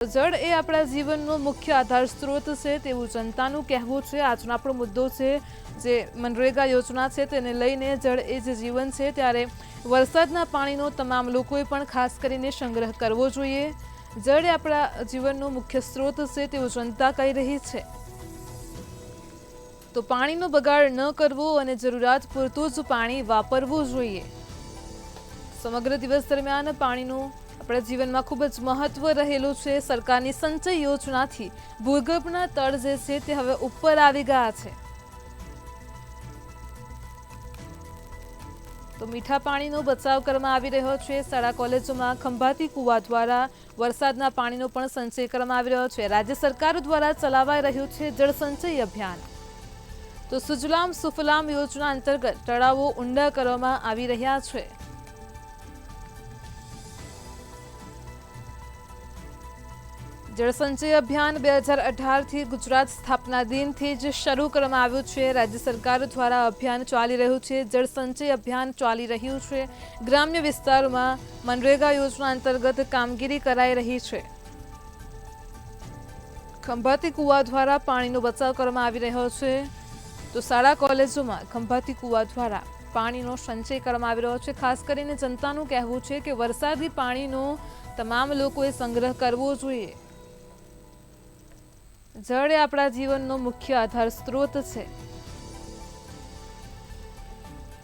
જળ એ આપણા જીવનનો મુખ્ય આધાર સ્ત્રોત છે તેવું જનતાનું કહેવું છે। આજનો આપણો મુદ્દો છે જે મનરેગા યોજના છે તેને લઈને જળ એ જ જીવન છે ત્યારે વરસાદના પાણીનો તમામ લોકોએ પણ ખાસ કરીને સંગ્રહ કરવો જોઈએ। જળ એ આપણા જીવનનો મુખ્ય સ્ત્રોત છે તેવું જનતા કહી રહી છે। તો પાણીનો બગાડ ન કરવો અને જરૂરિયાત પૂરતું જ પાણી વાપરવું જોઈએ। સમગ્ર દિવસ દરમિયાન પાણીનું આપણા જીવનમાં ખૂબ જ મહત્વ રહેલું છે। સરકારની સંચય યોજનાથી ભૂગર્ભના તળ જે છે તે હવે ઉપર આવી ગયા છે। તો મીઠા પાણીનો બચાવ કરવામાં આવી રહ્યો છે। શાળા કોલેજોમાં ખંભાતી કુવા દ્વારા વરસાદના પાણીનો પણ સંચય કરવામાં આવી રહ્યો છે। રાજ્ય સરકાર દ્વારા ચલાવાઈ રહ્યું છે જળ સંચય અભિયાન। તો સુજલામ સુફલામ યોજના અંતર્ગત તળાવો ઊંડા કરવામાં આવી રહ્યા છે। જળ સંચય અભિયાન 2018થી ગુજરાત સ્થાપના દિનથી જ શરૂ કરવામાં આવ્યું છે। રાજ્ય સરકાર દ્વારા અભિયાન ચાલી રહ્યું છે। જળ સંચય અભિયાન ચાલી રહ્યું છે। ગ્રામ્ય વિસ્તારોમાં મનરેગા યોજના અંતર્ગત કામગીરી કરાઈ રહી છે। ખંભાતી કુવા દ્વારા પાણીનો બચાવ કરવામાં આવી રહ્યો છે। તો શાળા કોલેજોમાં ખંભાતી કુવા દ્વારા પાણીનો સંચય કરવામાં આવી રહ્યો છે। ખાસ કરીને જનતાનું કહેવું છે કે વરસાદી પાણીનો તમામ લોકોએ સંગ્રહ કરવો જોઈએ। જળ એ આપણા જીવનનો મુખ્ય આધાર સ્ત્રોત છે।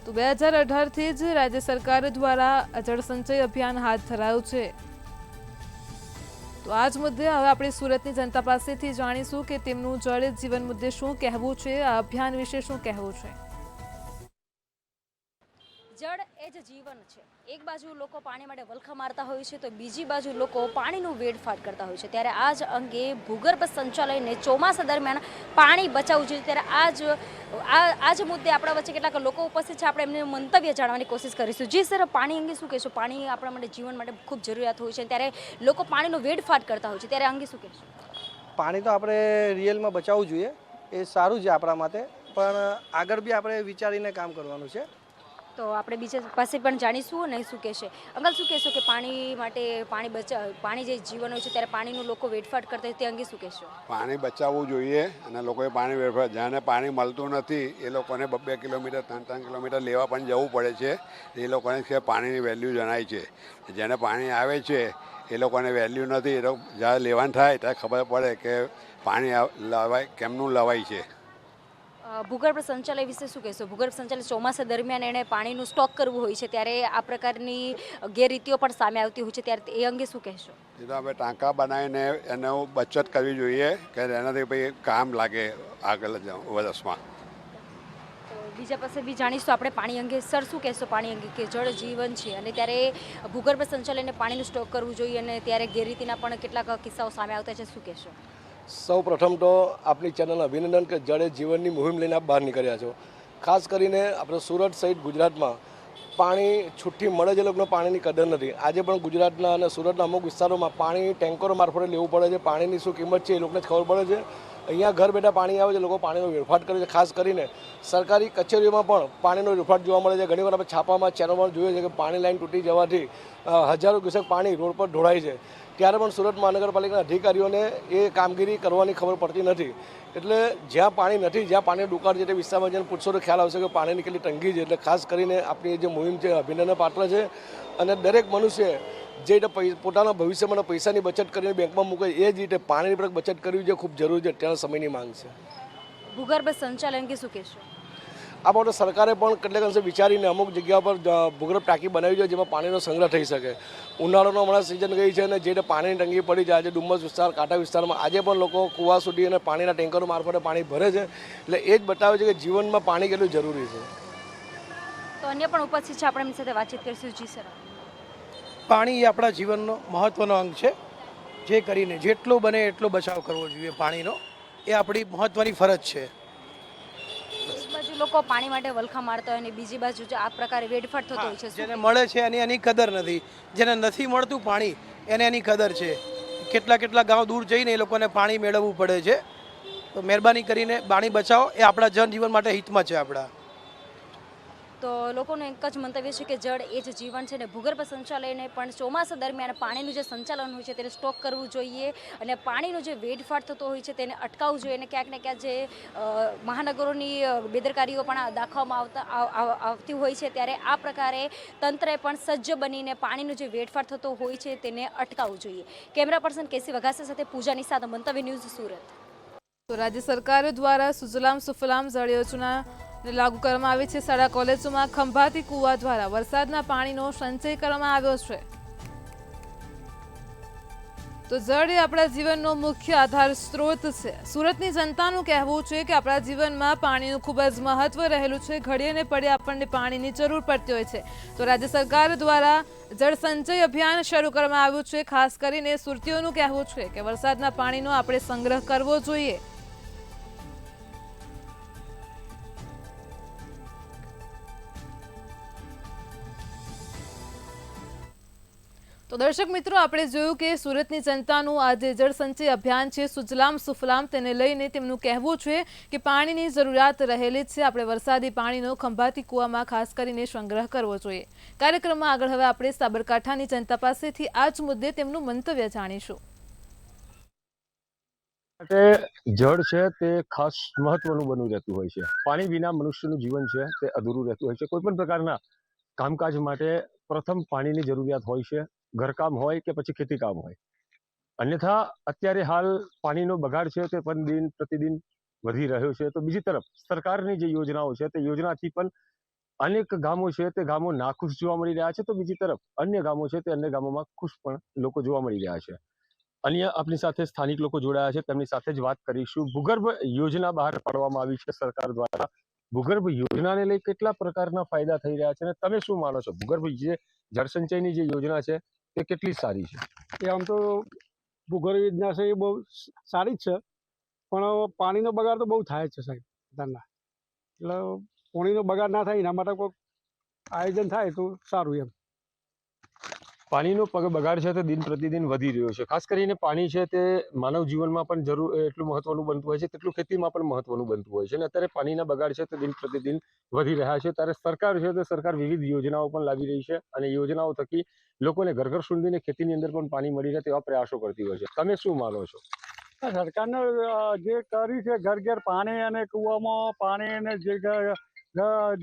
તો 2018થી જ રાજ્ય સરકાર દ્વારા જળ સંચય અભિયાન હાથ ધરાયું છે। તો આ જ મુદ્દે હવે આપણે સુરતની જનતા પાસેથી જાણીશું કે તેમનું જળ જીવન મુદ્દે શું કહેવું છે, આ અભિયાન વિશે શું કહેવું છે। જળ એ જ જીવન છે। એક બાજુ લોકો પાણી માટે વલખા મારતા હોય છે તો બીજી બાજુ લોકો પાણીનું વેડફાટ કરતા હોય છે। ત્યારે આ જ અંગે ભૂગર્ભ સંચાલયને ચોમાસા દરમિયાન પાણી બચાવવું જોઈએ। ત્યારે આ જ મુદ્દે આપણા વચ્ચે કેટલાક લોકો ઉપસ્થિત છે। આપણે એમને મંતવ્ય જાણવાની કોશિશ કરીશું। જી સર, પાણી અંગે શું કહેશો? પાણી આપણા માટે જીવન માટે ખૂબ જરૂરિયાત હોય છે ત્યારે લોકો પાણીનો વેડફાટ કરતા હોય છે, ત્યારે અંગે શું કહેશો? પાણી તો આપણે રિયલમાં બચાવવું જોઈએ, એ સારું છે આપણા માટે, પણ આગળ બી આપણે વિચારીને કામ કરવાનું છે। તો આપણે બીજા પાસે પણ જાણીશું અને શું કહેશે। અંકલ, શું કહેશો કે પાણી માટે પાણી જે જીવન હોય છે ત્યારે પાણીનું લોકો વેડફાટ કરતા હોય તે અંગે શું કહેશો? પાણી બચાવવું જોઈએ અને લોકોએ પાણી વેડફાટ, જેને પાણી મળતું નથી એ લોકોને 2 કિલોમીટર 3 કિલોમીટર લેવા પણ જવું પડે છે। એ લોકોને કે પાણીની વેલ્યુ જણાય છે। જેને પાણી આવે છે એ લોકોને વેલ્યુ નથી। એ લોકો જ્યારે લેવાનું થાય ત્યારે ખબર પડે કે પાણી લવાય કેમનું લવાય છે। ભૂગર્ભ સંચાલય વિશે શું કહેશો? ભૂગર્ભ સંચાલય ચોમાસા દરમિયાન એણે પાણીનું સ્ટોક કરવું હોય છે ત્યારે આ પ્રકારની ગેરરીતિઓ પણ સામે આવતી હોય છે, ત્યારે એ અંગે શું કહેશો? એ તો આપણે ટાંકા બનાવીને એનો બચત કરવી જોઈએ કે એનાથી ભાઈ કામ લાગે આગળ વર્ષમાં। બીજા પાસે બી જાણીશું આપણે પાણી અંગે। સર, શું કહેશો પાણી અંગે કે જળ જીવન છે અને ત્યારે ભૂગર્ભ સંચાલયને પાણીનું સ્ટોક કરવું જોઈએ અને ત્યારે ગેરરીતિના પણ કેટલાક કિસ્સાઓ સામે આવતા છે, શું કહેશો? સૌ પ્રથમ તો આપણી ચેનલ અભિનંદન કે જળ જીવનની મુહિમ લઈને આપ બહાર નીકળ્યા છો। ખાસ કરીને આપણે સુરત સહિત ગુજરાતમાં પાણી છૂટથી મળે છે, લોકોને પાણીની કદર નથી। આજે પણ ગુજરાતના અને સુરતના અમુક વિસ્તારોમાં પાણી ટેન્કરો મારફતે લેવું પડે છે। પાણીની શું કિંમત છે એ લોકોને ખબર પડે છે। અહીંયા ઘર બેઠા પાણી આવે છે, લોકો પાણીનો વેડફાટ કરે છે। ખાસ કરીને સરકારી કચેરીઓમાં પણ પાણીનો વેડફાટ જોવા મળે છે। ઘણીવાર આપણે છાપામાં ચેનલમાં જોઈએ છે કે પાણી લાઈન તૂટી જવાથી હજારો ક્યુસેક પાણી રોડ પર ઢોળાય છે, ત્યારે પણ સુરત મહાનગરપાલિકાના અધિકારીઓને એ કામગીરી કરવાની ખબર પડતી નથી। એટલે જ્યાં પાણી નથી, જ્યાં પાણી દુકાળ છે તે વિસ્તારમાં જઈને પૂછશો તો ખ્યાલ આવશે કે પાણીની કેટલી તંગી છે। એટલે ખાસ કરીને આપણી જે મુહિમ છે અભિનંદન પાત્ર છે અને દરેક મનુષ્ય જે રીતે પોતાના ભવિષ્યમાં પૈસાની બચત કરીને બેંકમાં મૂકે એ જ રીતે પાણીની પણ બચત કરવી જે ખૂબ જરૂરી છે, અત્યારના સમયની માંગ છે। ભૂગર્ભ સંચાલય અંગે શું કહેશો? આ બાબતે સરકારે પણ કેટલાક અંશે વિચારીને અમુક જગ્યા પર ભૂગર્ભ ટાંકી બનાવી છે જેમાં પાણીનો સંગ્રહ થઈ શકે। ઉનાળાનો હમણાં સિઝન ગઈ છે અને જે રીતે પાણીની તંગી પડી છે, આજે ડુમ્મસ વિસ્તાર, કાંઠા વિસ્તારમાં આજે પણ લોકો કૂવા સુધી અને પાણીના ટેન્કરો મારફતે પાણી ભરે છે। એટલે એ જ બતાવે છે કે જીવનમાં પાણી કેટલું જરૂરી છે। તો અન્ય પણ ઉપસ્થિત છે, આપણે એમની સાથે વાતચીત કરીશું। જી સર, પાણી એ આપણા જીવનનો મહત્ત્વનો અંગ છે, જે કરીને જેટલો બને એટલો બચાવ કરવો જોઈએ પાણીનો, એ આપણી મહત્ત્વની ફરજ છે। એક બાજુ લોકો પાણી માટે વલખા મારતા હોય અને બીજી બાજુ આ પ્રકારે વેડફાટ થતો હોય છે, જેને મળે છે એની કદર નથી, જેને નથી મળતું પાણી એને એની કદર છે। કેટલા ગાંવ દૂર જઈને એ લોકોને પાણી મેળવવું પડે છે। તો મહેરબાની કરીને પાણી બચાવો, એ આપણા જનજીવન માટે હિતમાં છે આપણા। તો લોકોનું એક જ મંતવ્ય છે કે જળ એ જ જીવન છે ને ભૂગર્ભ સંચાલયને પણ ચોમાસા દરમિયાન પાણીનું જે સંચાલન હોય છે તેને સ્ટોક કરવું જોઈએ અને પાણીનો જે વેડફાટ થતો હોય છે તેને અટકાવવું જોઈએ અને ક્યાંક ને ક્યાંક જે મહાનગરોની બેદરકારીઓ પણ દાખવવામાં આવતી હોય છે ત્યારે આ પ્રકારે તંત્રએ પણ સજ્જ બનીને પાણીનો જે વેડફાટ થતો હોય છે તેને અટકાવવું જોઈએ. કેમેરા પર્સન કેસી વઘાસી સાથે પૂજા નિષાદ, મંતવ્ય ન્યૂઝ, સુરત. તો રાજ્ય સરકાર દ્વારા સુજલામ સુફલામ જળ યોજના લાગુ કરવામાં આવી છે. શાળા કોલેજોમાં ખંભાતી કૂવા દ્વારા વરસાદના પાણીનો સંચય કરવામાં આવ્યો છે. તો જળ એ આપણા જીવનનો મુખ્ય આધાર સ્ત્રોત છે. સુરતની જનતાનું કહેવું છે કે આપણા જીવનમાં પાણીનું ખૂબ જ મહત્વ રહેલું છે. ઘડીએ ને પડે આપણને પાણીની જરૂર પડતી હોય છે. તો રાજ્ય સરકાર દ્વારા જળ સંચય અભિયાન શરૂ કરવામાં આવ્યું છે. ખાસ કરીને સુરતીઓનું કહેવું છે કે વરસાદના પાણીનો આપણે સંગ્રહ કરવો જોઈએ. તો દર્શક મિત્રો, આપણે જોયું કે સુરતની જનતાનું આ જે જળ સંચય અભિયાન છે સુજલામ સુફલામ, તેને લઈને તેમનું કહેવું છે કે પાણીની જરૂરિયાત રહેલી જ છે. આપણે વરસાદી પાણીનો ખંભાતી કૂવામાં ખાસ કરીને સંગ્રહ કરવો જોઈએ. કાર્યક્રમમાં આગળ હવે આપણે સાબરકાંઠાની જનતા પાસેથી આ જ મુદ્દે તેમનું મંતવ્ય જાણીશું. જળ છે તે ખાસ મહત્વનું બની રહેતું હોય છે. પાણી વિના મનુષ્યનું જીવન છે તે અધૂરું રહેતું હોય છે. કોઈ પણ પ્રકારના કામકાજ માટે પ્રથમ પાણીની જરૂરિયાત હોય છે, ઘરકામ હોય કે પછી ખેતી કામ હોય. અન્યથા અત્યારે હાલ પાણીનો બગાડ છે તે પણ દિન પ્રતિદિન વધી રહ્યો છે. તો બીજી તરફ સરકારની જે યોજનાઓ છે તે યોજનાથી પણ અનેક ગામો છે તે ગામો નાખુશ જોવા મળી રહ્યા છે. તો બીજી તરફ અન્ય ગામો છે તે અન્ય ગામોમાં ખુશ પણ લોકો જોવા મળી રહ્યા છે. અન્ય આપણી સાથે સ્થાનિક લોકો જોડાયા છે, તેમની સાથે જ વાત કરીશું. ભૂગર્ભ યોજના બહાર પાડવામાં આવી છે સરકાર દ્વારા. ભૂગર્ભ યોજનાને લઈ કેટલા પ્રકારના ફાયદા થઈ રહ્યા છે અને તમે શું માનો છો? ભૂગર્ભ જે જળસંચયની જે યોજના છે તે કેટલી સારી છે? એ આમ તો ભૂગર્ભ યોજના છે એ બહુ સારી જ છે, પણ પાણીનો બગાડ તો બહુ થાય જ છે સાહેબ બધાના. એટલે પાણીનો બગાડ ના થાય એના માટે કોઈ આયોજન થાય તો સારું એમ. પાણીનો બગાડ છે તે દિન પ્રતિદિન વધી રહ્યો છે. ખાસ કરીને પાણી છે તે માનવ જીવનમાં પણ એટલું મહત્વનું બનતું હોય છે તેટલું ખેતીમાં પણ મહત્વનું બનતું હોય છે. અને અત્યારે પાણીના બગાડ છે તે દિન પ્રતિદિન વધી રહ્યા છે. ત્યારે સરકાર છે તે સરકાર વિવિધ યોજનાઓ પણ લાવી રહી છે અને યોજનાઓ થકી લોકોને ઘર ઘર સુધીને ખેતીની અંદર પણ પાણી મળી રહે તેવા પ્રયાસો કરતી હોય છે. તમે શું માનો છો? સરકારને જે કર્યું છે ઘર ઘર પાણી અને કૂવામાં પાણી અને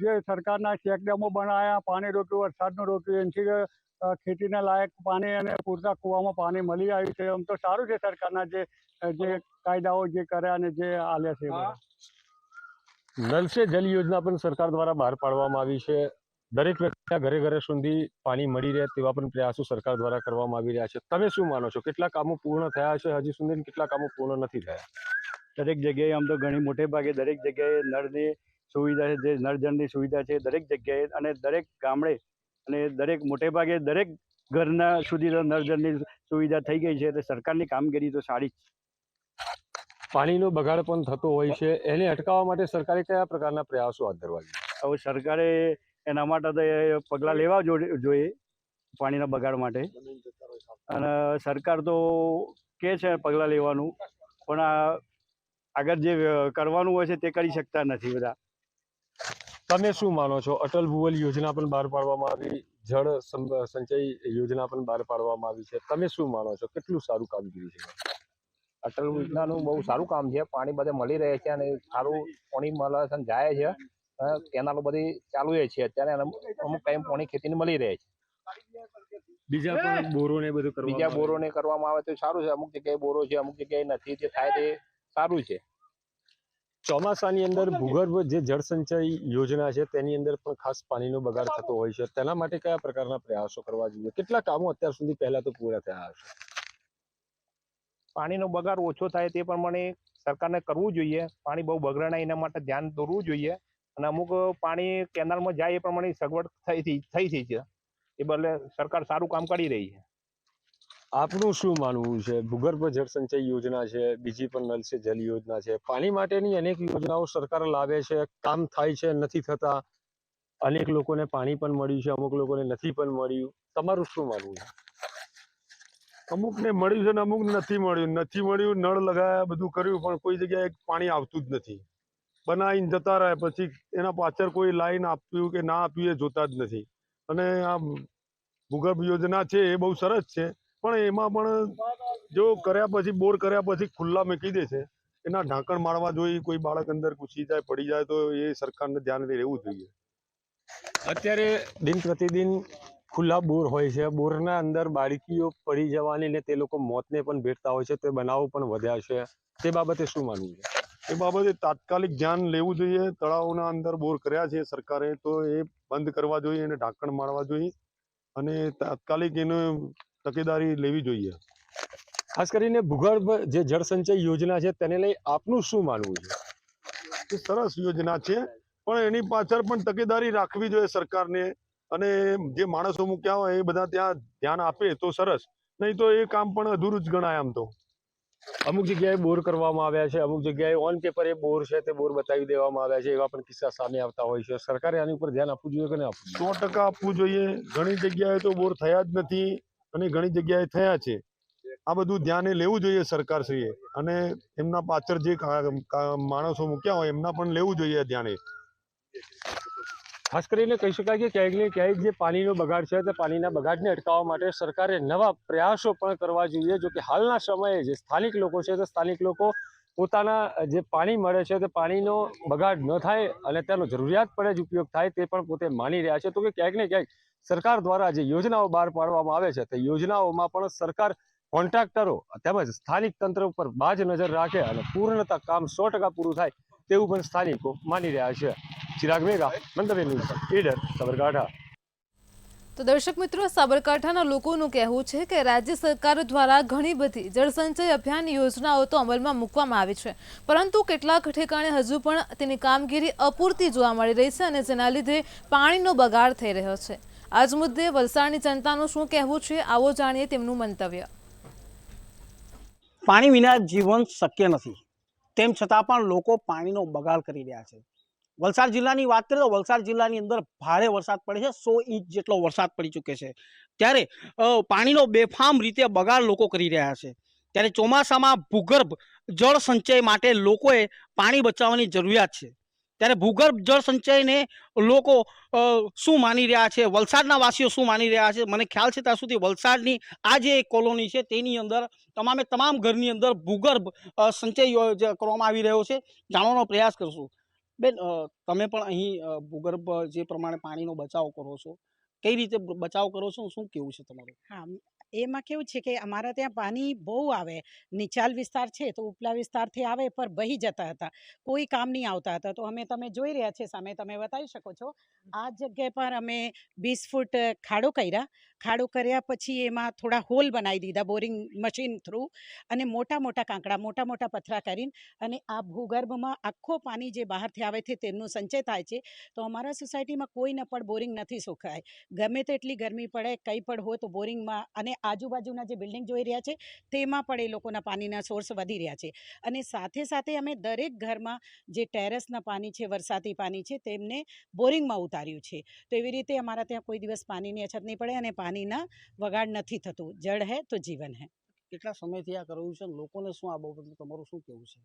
જે સરકારના ચેકડેમો બનાવ્યા, પાણી રોક્યું, વરસાદનું રોક્યું, એનાથી ખેતીના લાયક પાણી અને પૂરતા કૂવામાં પાણી મળી આવ્યું છે. આમ તો સારું છે સરકારના જે કાયદાઓ જે કર્યા અને જે આલ્યા છે. નલ સે જલ યોજના પણ સરકાર દ્વારા બહાર પાડવામાં આવી છે. દરેક વ્યક્તિના ઘરે ઘરે સુધી પાણી મળી રહે તેવા પણ પ્રયાસો સરકાર દ્વારા કરવામાં આવી રહ્યા છે. તમે શું માનો છો? કેટલા કામો પૂર્ણ થયા છે હજી સુધી, કેટલા કામો પૂર્ણ નથી થયા? દરેક જગ્યાએ આમ તો ઘણી મોટે ભાગે દરેક જગ્યાએ નળની સુવિધા છે, જે નળ જળની સુવિધા છે દરેક જગ્યાએ અને દરેક ગામડે અને દરેક મોટે ભાગે દરેક ઘરના સુધી નળ જળની સુવિધા થઈ ગઈ છે. એટલે સરકારની કામગીરી તો સારી જ છે. પાણીનો બગાડ પણ થતો હોય છે, એને અટકાવવા માટે સરકારે કયા પ્રકારના પ્રયાસો હાથ ધરવા જોઈએ? હવે સરકારે એના માટે તો પગલાં લેવા જોઈએ પાણીના બગાડ માટે. અને સરકાર તો કહે છે પગલાં લેવાનું, પણ આગળ જે કરવાનું હોય છે તે કરી શકતા નથી બધા. તમે શું માનો છો? અટલ ભુવલ યોજના પણ બહાર પાડવામાં આવી, જળ સંચય યોજના પણ બહાર પાડવામાં આવી છે. તમે શું માનો છો? કેટલું સારું કામગીરી છે? અટલ યોજનાનું બહુ સારું કામ છે. પાણી બધે મળી રહે છે અને સારું પાણી મળે છે, જાય છે. કેનાલો બધી ચાલુ છે અત્યારે, અમુક ટાઈમ પાણી ખેતીને મળી રહે છે. બીજા પણ બોરોને બધું બીજા બોરોને કરવામાં આવે તો સારું છે. અમુક જગ્યાએ બોરો છે, અમુક જગ્યાએ નથી, તે થાય તે સારું છે. ચોમાસાની અંદર ભૂગર્ભ જે જળસંચય યોજના છે તેની અંદર પણ ખાસ પાણીનો બગાડ થતો હોય છે. તેના માટે કયા પ્રકારના પ્રયાસો કરવા જોઈએ? કેટલા કામો અત્યાર સુધી પહેલા તો પૂરા થયા હશે? પાણીનો બગાડ ઓછો થાય તે પ્રમાણે સરકારને કરવું જોઈએ. પાણી બહુ બગડે નહીં એના માટે ધ્યાન દોરવું જોઈએ. અને અમુક પાણી કેનાલમાં જાય એ પ્રમાણે સગવડ થઈ છે. એ બદલે સરકાર સારું કામ કરી રહી છે. આપનું શું માનવું છે? ભૂગર્ભ જળસંચય યોજના છે, બીજી પણ નલ સે જલ યોજના છે, પાણી માટેની અનેક યોજનાઓ સરકાર લાવે છે, કામ થાય છે, નથી થતા. અનેક લોકોને પાણી પણ મળ્યું છે, અમુક લોકોને નથી પણ મળ્યું. તમારું શું માનવું છે? અમુકને મળ્યું છે ને અમુક નથી મળ્યું. નળ લગાવ્યા, બધું કર્યું, પણ કોઈ જગ્યાએ પાણી આવતું જ નથી. બનાવીને જતા રહે, પછી એના પાછળ કોઈ લાઈન આપ્યું કે ના આપ્યું એ જોતા જ નથી. અને આ ભૂગર્ભ યોજના છે એ બહુ સરસ છે, પણ એમાં પણ જો કર્યા પછી બોર કર્યા પછી ખુલ્લા મૂકી દે છે, એના ઢાંકણ મારવા જોઈએ. કોઈ બાળક અંદર ઘૂસી જાય પડી જાય તો એ સરકારને ધ્યાને રહેવું જોઈએ. અત્યારે દિન પ્રતિદિન ખુલ્લા બોર હોય છે, બોરના અંદર બાળકીઓ પડી જવાની ને તે લોકો મોતને પણ ભેટતા હોય છે, તે બનાવો પણ વધ્યા છે. તે બાબતે શું માનવું છે? એ બાબતે તાત્કાલિક ધ્યાન લેવું જોઈએ. તળાવના અંદર બોર કર્યા છે સરકારે તો એ બંધ કરવા જોઈએ, એને ઢાંકણ મારવા જોઈએ અને તાત્કાલિક એને તકેદારી લેવી જોઈએ. ખાસ કરીને ભૂગર્ભ જે જળસંચય યોજના છે તેને લઈ આપનું શું માનવું છે? એ સરસ યોજના છે, પણ એની પાછળ પણ તકેદારી રાખવી જોઈએ સરકારને, અને જે માણસો મૂક્યા હોય એ બધા ત્યાં ધ્યાન આપે તો સરસ, નહીં તો એ કામ પણ અધૂરું જ ગણાય. આમ તો અમુક જગ્યાએ બોર કરવામાં આવ્યા છે, અમુક જગ્યાએ ઓન પેપર એ બોર છે તે બોર બતાવી દેવામાં આવ્યા છે, એવા પણ કિસ્સા સામે આવતા હોય છે. સરકારે આની ઉપર ધ્યાન આપવું જોઈએ કે નહીં આપવું? 100% આપવું જોઈએ. ઘણી જગ્યાએ તો બોર થયા જ નથી અને ઘણી જગ્યાએ થયા છે. આ બધું ધ્યાને લેવું જોઈએ સરકારશ્રીએ, અને એમના પાછળ જે માણસો મૂક્યા હોય એમના પણ લેવું જોઈએ ધ્યાને. ખાસ કરીને કહી શકાય કે ક્યાંક ને ક્યાંક જે પાણીનો બગાડ છે તે પાણીના બગાડને અટકાવવા માટે સરકારે નવા પ્રયાસો પણ કરવા જોઈએ. જો કે હાલના સમયે જે સ્થાનિક લોકો છે તે સ્થાનિક લોકો પોતાના જે પાણી મળે છે તે પાણીનો બગાડ ન થાય અને તેનો જરૂરિયાત પડે જ ઉપયોગ થાય તે પણ પોતે માની રહ્યા છે. તો કે ક્યાંક ને ક્યાંક સરકાર દ્વારા જે યોજનાઓ બહાર પાડવામાં આવે છે તે યોજનાઓમાં પણ સરકાર કોન્ટ્રાક્ટરો તેમજ સ્થાનિક તંત્ર ઉપર બાજ નજર રાખે અને પૂર્ણતઃ કામ 100% પૂરું થાય તેવું પણ સ્થાનિકો માની રહ્યા છે. ચિરાગ મેઘા, મંતવ્ય ન્યૂઝ, ઈડર, સાબરકાંઠા. તો દર્શક મિત્રો, સાબરકાંઠાના લોકોનું કહેવું છે કે રાજ્ય સરકાર દ્વારા ઘણી બધી જળસંચય અભિયાન યોજનાઓ તો અમલમાં મૂકવામાં આવી છે, પરંતુ કેટલાક ઠેકાણે હજુ પણ તેની કામગીરી અપૂરતી જોવા મળી રહી છે અને જેના લીધે પાણીનો બગાડ થઈ રહ્યો છે. આ જ મુદ્દે વલસાડની જનતાનું શું કહેવું છે, આવો જાણીએ તેમનું મંતવ્ય. પાણી વિના જીવન શક્ય નથી, તેમ છતાં પણ લોકો પાણીનો બગાડ કરી રહ્યા છે. વલસાડ જિલ્લાની વાત કરીએ તો વલસાડ જિલ્લાની અંદર ભારે વરસાદ પડે છે, 100 ઇંચ જેટલો વરસાદ પડી ચૂકે છે. ત્યારે પાણીનો બેફામ રીતે બગાડ લોકો કરી રહ્યા છે. ત્યારે ચોમાસામાં ભૂગર્ભ જળ સંચય માટે લોકોએ પાણી બચાવવાની જરૂરિયાત છે. ત્યારે ભૂગર્ભ જળ સંચયને લોકો શું માની રહ્યા છે, વલસાડના વાસીઓ શું માની રહ્યા છે, મને ખ્યાલ છે ત્યાં સુધી વલસાડની આ જે કોલોની છે તેની અંદર તમામ ઘરની અંદર ભૂગર્ભ સંચય કરવામાં આવી રહ્યો છે. જાણવાનો પ્રયાસ કરશું. બેન, તમે પણ અહીં ભૂગર્ભ જે પ્રમાણે પાણીનો બચાવ કરો છો, કઈ રીતે બચાવ કરો છો, શું કેવું છે તમારું? હા, એમાં કેવું છે કે અમારા ત્યાં પાણી બહુ આવે, નીચાલ વિસ્તાર છે તો ઉપલા વિસ્તારથી આવે પર વહી જતા હતા, કોઈ કામ નહીં આવતા હતા. તો તમે જોઈ રહ્યા છે સામે, તમે બતાવી શકો છો, આ જગ્યા પર અમે 20 ફૂટ ખાડો કર્યા પછી એમાં થોડા હોલ બનાવી દીધા બોરિંગ મશીન થ્રુ, અને મોટા કાંકડા પથરા કરીને, અને આ ભૂગર્ભમાં આખો પાણી જે બહારથી આવે છે તેમનું સંચય થાય છે. તો અમારા સોસાયટીમાં કોઈને પણ બોરિંગ નથી સુખાય. ગમે તેટલી ગરમી પડે, કંઈ પણ હોય તો બોરિંગમાં, અને આજુબાજુના જે બિલ્ડિંગ જોઈ રહ્યા છે તેમાં પણ એ લોકોના પાણીના સોર્સ વધી રહ્યા છે. અને સાથે સાથે અમે દરેક ઘરમાં જે ટેરેસના પાણી છે, વરસાદી પાણી છે, તેમને બોરિંગમાં ઉતાર્યું છે. તો એવી રીતે અમારા ત્યાં કોઈ દિવસ પાણીની અછત નહીં પડે અને પાણીના વગાડ નથી થતું. જળ હૈ તો જીવન હૈ. કેટલા સમયથી આ કરવું છે, લોકોને શું આ બાબતે તમારું શું કહેવું છે?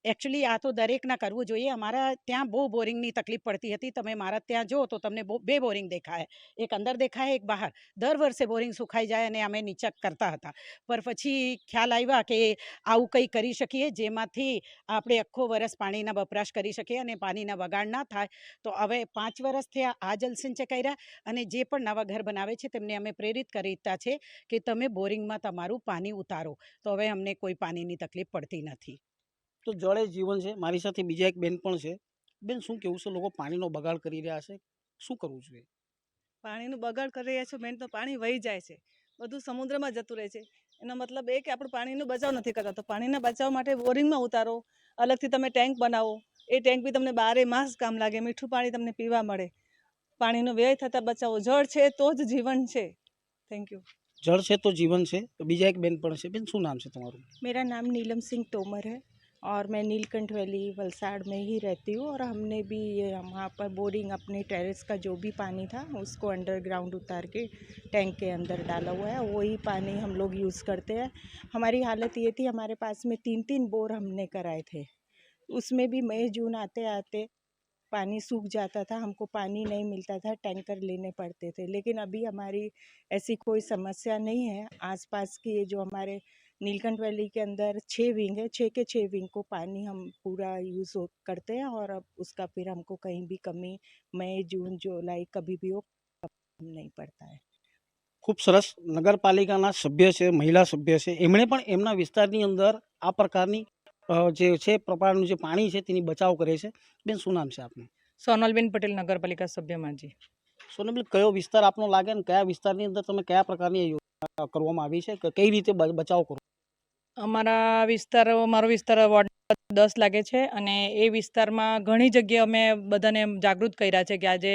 એકચ્યુઅલી આ તો દરેકના કરવું જોઈએ. અમારા ત્યાં બહુ બોરિંગની તકલીફ પડતી હતી. તમે મારા ત્યાં જો તો તમને 2 બોરિંગ દેખાય, એક અંદર દેખાય, એક બહાર. દર વર્ષે બોરિંગ સુખાઈ જાય અને અમે નીચક કરતા હતા. પર પછી ખ્યાલ આવ્યા કે આવું કંઈ કરી શકીએ જેમાંથી આપણે આખો વર્ષ પાણીના વપરાશ કરી શકીએ અને પાણીના બગાડ ના થાય. તો હવે 5 વર્ષથી આ જલસંચય કર્યા, અને જે પણ નવા ઘર બનાવે છે તેમને અમે પ્રેરિત કરતા છે કે તમે બોરિંગમાં તમારું પાણી ઉતારો. તો હવે અમને કોઈ પાણીની તકલીફ પડતી નથી. તો જળ એ જીવન છે. મારી સાથે બીજા એક બેન પણ છે. બેન, શું કેવું છે, લોકો પાણીનો બગાડ કરી રહ્યા છે, શું કરવું જોઈએ? પાણીનો બગાડ કરી રહ્યા છે બેન, તો પાણી વહી જાય છે, બધું સમુદ્રમાં જતું રહે છે. એનો મતલબ એ કે આપણે પાણીનો બચાવ નથી કરતા. તો પાણીના બચાવ માટે બોરિંગમાં ઉતારો, અલગથી તમે ટેન્ક બનાવો, એ ટેન્ક બી તમને 12 માસ કામ લાગે, મીઠું પાણી તમને પીવા મળે. પાણીનો વ્યય થતાં બચાવો. જળ છે તો જ જીવન છે. Thank you. જળ છે તો જીવન છે. તો બીજા એક બેન પણ છે. બેન, શું નામ છે તમારું? मेरा नाम नीलम सिंह तोमर है और मैं नीलकंठ वैली वलसाड़ में ही रहती हूँ। और हमने भी वहाँ पर बोरिंग अपने टेरेस का जो भी पानी था उसको अंडरग्राउंड उतार के टैंक के अंदर डाला हुआ है, वही पानी हम लोग यूज़ करते हैं। हमारी हालत ये थी, हमारे पास में 3 बोर हमने कराए थे, उसमें भी मई जून आते आते पानी सूख जाता था, हमको पानी नहीं मिलता था, टैंकर लेने पड़ते थे। लेकिन अभी हमारी ऐसी कोई समस्या नहीं है। आसपास की ये जो हमारे नीलकंठ वैली के अंदर 6 विंग है, 6 के 6 विंग को पानी हम पूरा यूज़ करते हैं और अब उसका फिर हमको कहीं भी कमी मई जून जुलाई कभी भी हो नहीं पड़ता है। ખૂબ સરસ. નગરપાલિકાના સભ્ય છે, મહિલા સભ્ય છે, એમણે પણ એમના વિસ્તારની અંદર આ પ્રકારની જે છે પ્રકારનું જે પાણી છે તેની બચાવ કરે છે. બેન, શું નામ છે આપનું? સોનલબેન પટેલ, નગરપાલિકા સભ્ય માંજી. સોનલબેન, કયો વિસ્તાર આપનો લાગે અને કયા વિસ્તારની અંદર તમે કયા પ્રકારની યોજના કરવામાં આવી છે કે કઈ રીતે બચાવ કરો? મારો વિસ્તાર વોર્ડ 10 લાગે છે અને એ વિસ્તારમાં ઘણી જગ્યાએ અમે બધાને જાગૃત કર્યા છે કે આજે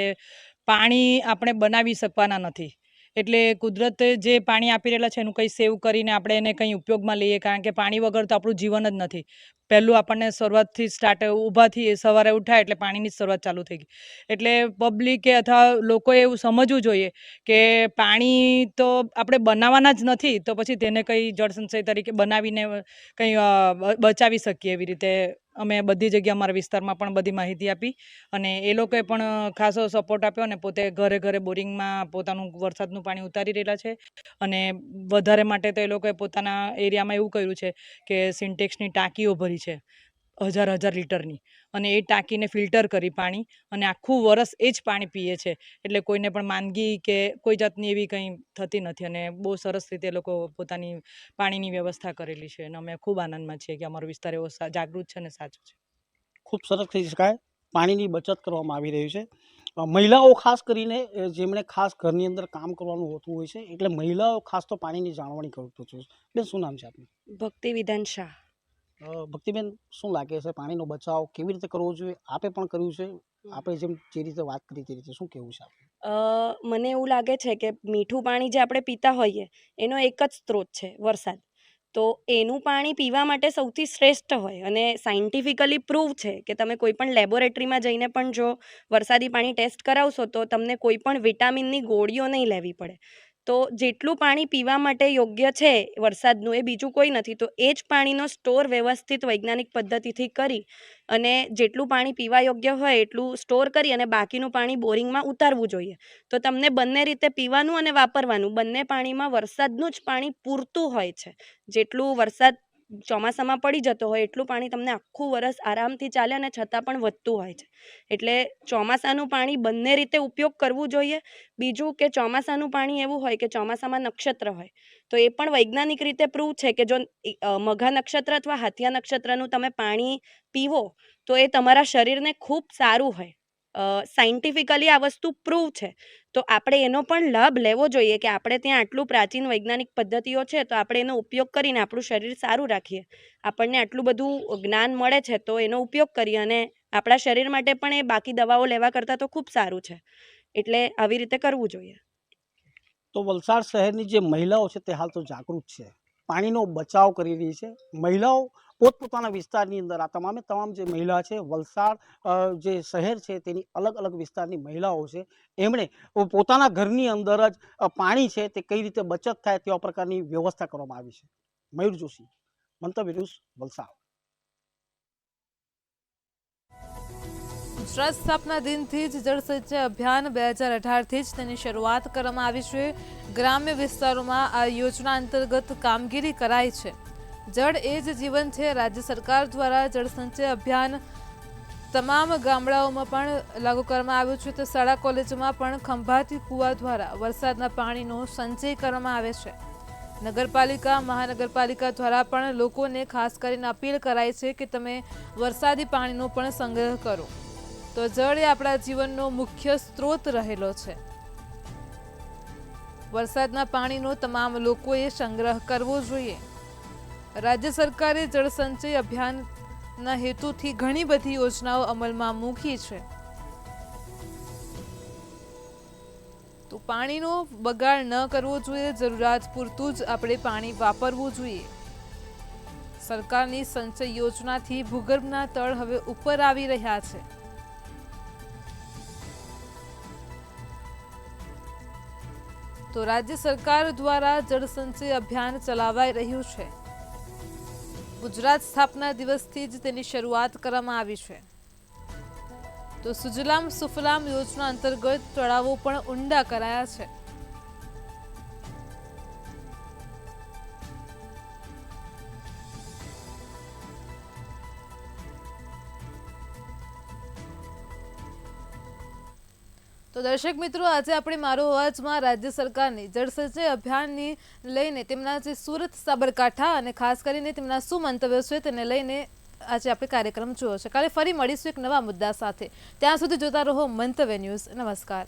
પાણી આપણે બનાવી શકવાના નથી. એટલે કુદરતે જે પાણી આપી રહેલા છે એનું કંઈ સેવ કરીને આપણે એને કંઈ ઉપયોગમાં લઈએ, કારણ કે પાણી વગર તો આપણું જીવન જ નથી. પહેલું આપણને શરૂઆતથી સ્ટાર્ટ ઊભાથી સવારે ઉઠાય એટલે પાણીની શરૂઆત ચાલુ થઈ ગઈ. એટલે પબ્લિકે અથવા લોકોએ એવું સમજવું જોઈએ કે પાણી તો આપણે બનાવવાના જ નથી, તો પછી તેને કંઈ જળ સંચય તરીકે બનાવીને કંઈ બચાવી શકીએ. એવી રીતે અમે બધી જગ્યાએ અમારા વિસ્તારમાં પણ બધી માહિતી આપી અને એ લોકોએ પણ ખાસો સપોર્ટ આપ્યો અને પોતે ઘરે ઘરે બોરિંગમાં પોતાનું વરસાદનું પાણી ઉતારી રહેલા છે. અને વધારે માટે તો એ લોકોએ પોતાના એરિયામાં એવું કર્યું છે કે સિન્ટેક્સની ટાંકીઓ ભરી છે 1000 લીટરની, અને એ ટાંકીને ફિલ્ટર કરી પાણી અને આખું વરસ એ જ પાણી પીએ છે. એટલે કોઈને પણ માંદગી કે કોઈ જાતની એવી કંઈ થતી નથી અને બહુ સરસ રીતે એ લોકો પોતાની પાણીની વ્યવસ્થા કરેલી છે અને અમે ખૂબ આનંદમાં છીએ કે અમારો વિસ્તાર એવો જાગૃત છે અને સાચો છે. ખૂબ સરસ કહી શકાય. પાણીની બચત કરવામાં આવી રહી છે. મહિલાઓ ખાસ કરીને જેમણે ખાસ ઘરની અંદર કામ કરવાનું હોતું હોય છે, એટલે મહિલાઓ ખાસ તો પાણીની જાળવણી કરતું હોય છે. બેન, શું નામ છે આપનું? ભક્તિ વિધાન શાહ. ભક્તિબેન, શું લાગે છે પાણીનો બચાવ કેવી રીતે કરવો જોઈએ? આપે પણ કર્યું છે, આપણે જે રીતે વાત કરી તે રીતે શું કહેવું છે આપનું? મને એવું લાગે છે કે મીઠું પાણી જે આપણે પીતા હોઈએ એનો એક જ સ્ત્રોત છે વરસાદ. તો એનું પાણી પીવા માટે સૌથી શ્રેષ્ઠ હોય અને સાયન્ટિફિકલી પ્રૂવ છે કે તમે કોઈ પણ લેબોરેટરીમાં જઈને પણ જો વરસાદી પાણી ટેસ્ટ કરાવશો તો તમને કોઈ પણ વિટામિનની ગોળીઓ નહીં લેવી પડે. તો જેટલું પાણી પીવા માટે યોગ્ય છે વરસાદનું, એ બીજું કોઈ નથી. તો એ જ પાણીનો સ્ટોર વ્યવસ્થિત વૈજ્ઞાનિક પદ્ધતિથી કરી અને જેટલું પાણી પીવા યોગ્ય હોય એટલું સ્ટોર કરી અને બાકીનું પાણી બોરિંગમાં ઉતારવું જોઈએ. તો તમને બંને રીતે પીવાનું અને વાપરવાનું બંને પાણીમાં વરસાદનું જ પાણી પૂરતું હોય છે. જેટલું વરસાદ ચોમાસામાં પડી જતો હોય એટલું પાણી તમને આખું વરસ આરામથી ચાલે અને છતાં પણ વધતું હોય છે. એટલે ચોમાસાનું પાણી બંને રીતે ઉપયોગ કરવું જોઈએ. બીજું કે ચોમાસાનું પાણી એવું હોય કે ચોમાસામાં નક્ષત્ર હોય તો એ પણ વૈજ્ઞાનિક રીતે પ્રૂવ છે કે જો મઘા નક્ષત્ર અથવા હાથિયા નક્ષત્રનું તમે પાણી પીવો તો એ તમારા શરીરને ખૂબ સારું હોય. સાયન્ટિફિકલી આ વસ્તુ પ્રૂવ છે. તો આપણે એનો પણ લાભ લેવો જોઈએ કે આપણે ત્યાં આટલું પ્રાચીન વૈજ્ઞાનિક પદ્ધતિઓ છે તો આપણે એનો ઉપયોગ કરીને આપણું શરીર સારું રાખીએ. આપણને આટલું બધું જ્ઞાન મળે છે તો એનો ઉપયોગ કરીએ અને આપણા શરીર માટે પણ એ બાકી દવાઓ લેવા કરતાં તો ખૂબ સારું છે. એટલે આવી રીતે કરવું જોઈએ. તો વલસાડ શહેરની જે મહિલાઓ છે તે હાલ તો જાગૃત છે, પાણીનો બચાવ કરી રહી છે. મહિલાઓ પોતપોતાના વિસ્તારની અંદર આ તમામ જે મહિલા છે, વલસાડ જે શહેર છે તેની અલગ અલગ વિસ્તારની મહિલાઓ છે, એમણે પોતાના ઘરની અંદર જ પાણી છે તે કઈ રીતે બચત થાય તેવા પ્રકારની વ્યવસ્થા કરવામાં આવી છે. મયુર જોશી, મંતવ્ય ન્યૂઝ, વલસાડ. ગુજરાત સ્થાપના દિનથી જ જળ સંચય અભિયાન 2018થી જ તેની શરૂઆત કરવામાં આવી છે. ગ્રામ્ય વિસ્તારોમાં આ યોજના અંતર્ગત કામગીરી કરાઈ છે. જળ એ જ જીવન છે. રાજ્ય સરકાર દ્વારા જળ સંચય અભિયાન તમામ ગામડાઓમાં પણ લાગુ કરવામાં આવ્યું છે. તો શાળા કોલેજોમાં પણ ખંભાતી કૂવા દ્વારા વરસાદના પાણીનો સંચય કરવામાં આવે છે. નગરપાલિકા, મહાનગરપાલિકા દ્વારા પણ લોકોને ખાસ કરીને અપીલ કરાઈ છે કે તમે વરસાદી પાણીનો પણ સંગ્રહ કરો. તો જળ એ આપણા જીવનનો મુખ્ય સ્ત્રોત રહેલો છે. વરસાદના પાણીનો તમામ લોકોએ સંગ્રહ કરવો જોઈએ. રાજ્ય સરકારે જળ સંચય અભિયાનના હેતુથી ઘણી બધી યોજનાઓ અમલમાં મૂકી છે. તો પાણીનો બગાડ ન કરવો જોઈએ. જરૂરિયાત પૂરતું જ આપણે પાણી વાપરવું જોઈએ. સરકારની સંચય યોજનાથી ભૂગર્ભના તળ હવે ઉપર આવી રહ્યા છે. તો રાજ્ય સરકાર દ્વારા જળ સંચય અભિયાન ચલાવાઈ રહ્યું છે. ગુજરાત સ્થાપના દિવસથી જ તેની શરૂઆત કરવામાં આવી છે। તો સુજલામ સુફલામ યોજના અંતર્ગત તળાવો પણ ઊંડા કરાયા છે। તો દર્શક મિત્રો, આજે આપણે મારો અવાજમાં રાજ્ય સરકારની જળસંચય અભિયાનની લઈને તેમના જે સુરત, સાબરકાંઠા અને ખાસ કરીને તેમના શું મંતવ્યો છે તેને લઈને આજે આપણે કાર્યક્રમ જોયો છે। કાલે ફરી મળીશું એક નવા મુદ્દા સાથે। ત્યાં સુધી જોતા રહો મંતવ્ય ન્યૂઝ। નમસ્કાર।